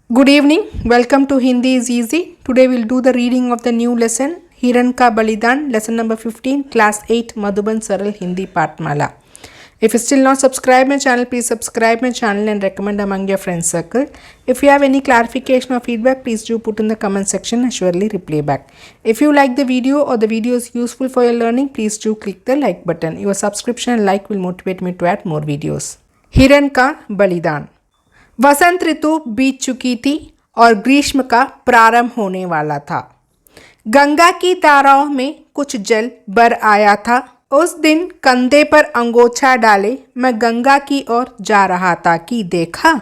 Good evening. Welcome to Hindi is Easy. Today we'll do the reading of the new lesson Hiran Ka Balidan, lesson number 15, class 8, Madhuban Saral Hindi Patmala. If you still not subscribed my channel, please subscribe my channel and recommend among your friends circle. If you have any clarification or feedback, please do put in the comment section and surely reply back. If you like the video or the video is useful for your learning, please do click the like button. Your subscription and like will motivate me to add more videos. हिरन का बलिदान। वसंत ऋतु बीत चुकी थी और ग्रीष्म का प्रारंभ होने वाला था। गंगा की धाराओं में कुछ जल भर आया था। उस दिन कंधे पर अंगोछा डाले मैं गंगा की ओर जा रहा था कि देखा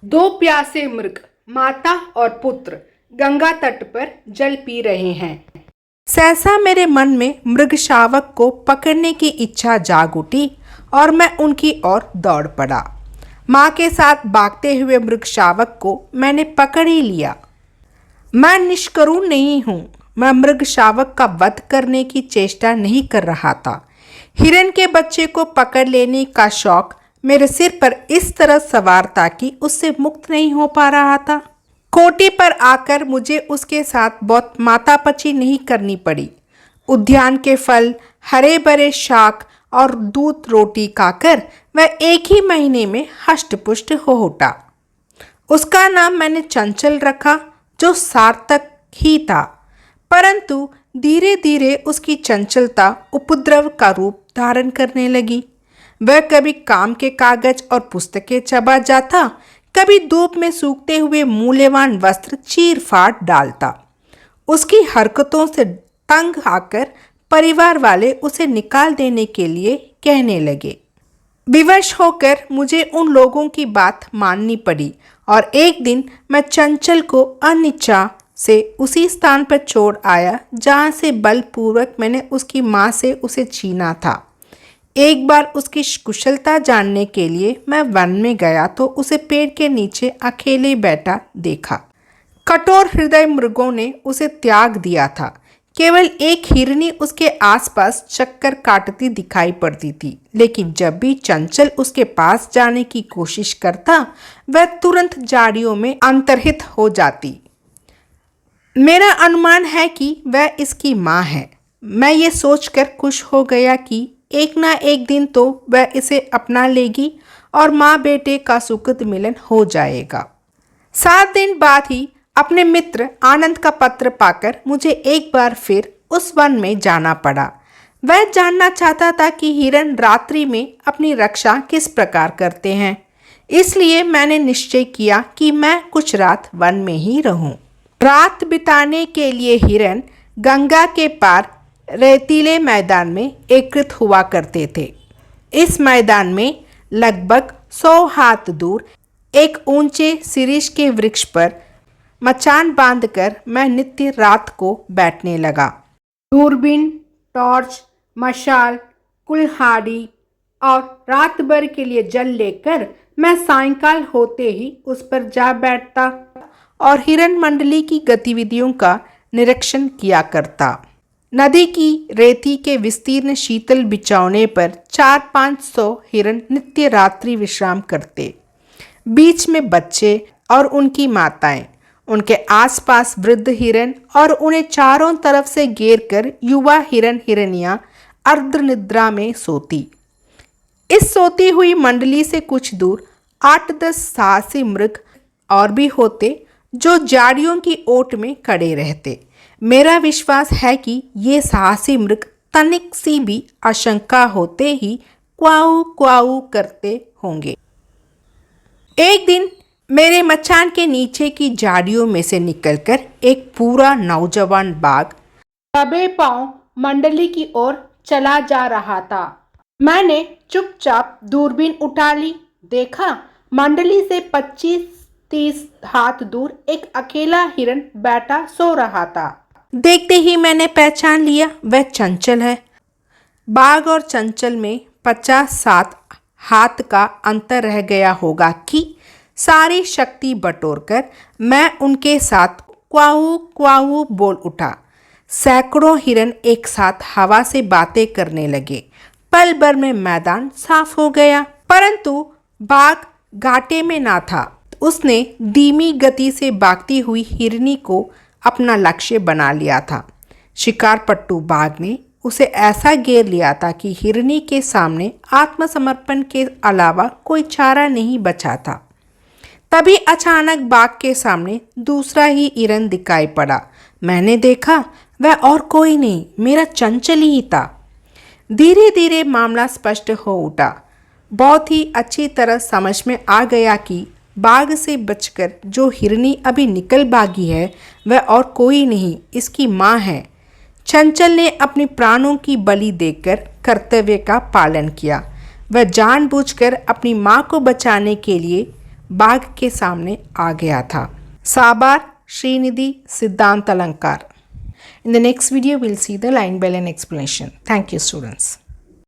दो प्यासे मृग, माता और पुत्र, गंगा तट पर जल पी रहे हैं। सहसा मेरे मन में मृग शावक को पकड़ने की इच्छा जाग उठी और मैं उनकी ओर दौड़ पड़ा। माँ के साथ भागते हुए मृग शावक को मैंने पकड़ ही लिया। मैं निष्करुण नहीं हूँ। मैं मृग शावक का वध करने की चेष्टा नहीं कर रहा था। हिरन के बच्चे को पकड़ लेने का शौक मेरे सिर पर इस तरह सवार था कि उससे मुक्त नहीं हो पा रहा था। कोटी पर आकर मुझे उसके साथ बहुत मातापची नहीं करनी पड़ी। उद्यान के फल, हरे भरे शाक और दूध रोटी खाकर वह एक ही महीने में हष्ट-पुष्ट हो उठा। उसका नाम मैंने चंचल रखा, जो सार्थक ही था, परंतु धीरे धीरे उसकी चंचलता उपद्रव का रूप धारण करने लगी। वह कभी काम के कागज और पुस्तकें चबा जाता, कभी धूप में सूखते हुए मूल्यवान वस्त्र चीर फाड़ डालता। उसकी हरकतों से तंग आकर परिवार वाले उसे निकाल देने के लिए कहने लगे। विवश होकर मुझे उन लोगों की बात माननी पड़ी और एक दिन मैं चंचल को अनिच्छा से उसी स्थान पर छोड़ आया जहाँ से बलपूर्वक मैंने उसकी माँ से उसे छीना था। एक बार उसकी कुशलता जानने के लिए मैं वन में गया तो उसे पेड़ के नीचे अकेले बैठा देखा। कठोर हृदय मृगों ने उसे त्याग दिया था। केवल एक हिरनी उसके आसपास चक्कर काटती दिखाई पड़ती थी, लेकिन जब भी चंचल उसके पास जाने की कोशिश करता, वह तुरंत झाड़ियों में अंतर्हित हो जाती। मेरा अनुमान है कि वह इसकी माँ है। मैं ये सोचकर खुश हो गया कि एक ना एक दिन तो वह इसे अपना लेगी और माँ बेटे का सुखद मिलन हो जाएगा। 7 दिन बाद ही अपने मित्र आनंद का पत्र पाकर मुझे एक बार फिर उस वन में जाना पड़ा। वह जानना चाहता था कि हिरन रात्रि में अपनी रक्षा किस प्रकार करते हैं, इसलिए मैंने निश्चय किया कि मैं कुछ रात वन में ही रहूं। रात बिताने के लिए हिरन गंगा के पार रेतीले मैदान में एकत्रित हुआ करते थे। इस मैदान में लगभग 100 हाथ दूर एक ऊंचे शिरीष के वृक्ष पर मचान बांधकर मैं नित्य रात को बैठने लगा। दूरबीन, टॉर्च, मशाल, कुल्हाड़ी और रात भर के लिए जल लेकर मैं सायंकाल होते ही उस पर जा बैठता और हिरन मंडली की गतिविधियों का निरीक्षण किया करता। नदी की रेती के विस्तीर्ण शीतल बिछौने पर 400-500 हिरन नित्य रात्रि विश्राम करते। बीच में बच्चे और उनकी माताएं, उनके आसपास वृद्ध हिरन और उन्हें चारों तरफ से घेर कर युवा हिरन हिरनियां अर्धनिद्रा में सोती। इस सोती हुई मंडली से कुछ दूर 8-10 साहसी मृग और भी होते, जो झाड़ियों की ओट में खड़े रहते। मेरा विश्वास है कि ये साहसी मृग तनिक सी भी आशंका होते ही क्वाऊ क्वाऊ करते होंगे। एक दिन मेरे मचान के नीचे की झाड़ियों में से निकलकर एक पूरा नौजवान बाघ दबे पांव मंडली की ओर चला जा रहा था। मैंने चुपचाप दूरबीन उठा ली। देखा मंडली से 25-30 हाथ दूर एक अकेला हिरन बैठा सो रहा था। देखते ही मैंने पहचान लिया, वह चंचल है। बाघ और चंचल में 50-60 हाथ का अंतर रह गया होगा कि सारी शक्ति बटोरकर मैं उनके साथ क्वाऊ क्वाऊ बोल उठा। सैकड़ों हिरन एक साथ हवा से बातें करने लगे। पल भर में मैदान साफ हो गया, परंतु बाघ घाटे में ना था। उसने धीमी गति से भागती हुई हिरनी को अपना लक्ष्य बना लिया था। शिकारपट्टू बाघ ने उसे ऐसा घेर लिया था कि हिरनी के सामने आत्मसमर्पण के अलावा कोई चारा नहीं बचा था। तभी अचानक बाघ के सामने दूसरा ही हिरन दिखाई पड़ा। मैंने देखा, वह और कोई नहीं, मेरा चंचल ही था। धीरे धीरे मामला स्पष्ट हो उठा। बहुत ही अच्छी तरह समझ में आ गया कि बाघ से बचकर जो हिरनी अभी निकल भागी है वह और कोई नहीं, इसकी माँ है। चंचल ने अपने प्राणों की बलि देकर कर्तव्य का पालन किया। वह जानबूझकर अपनी माँ को बचाने के लिए बाघ के सामने आ गया था। साबार श्रीनिधि सिद्धांत अलंकार. In the next video, we'll see the line by line explanation. Thank you, students.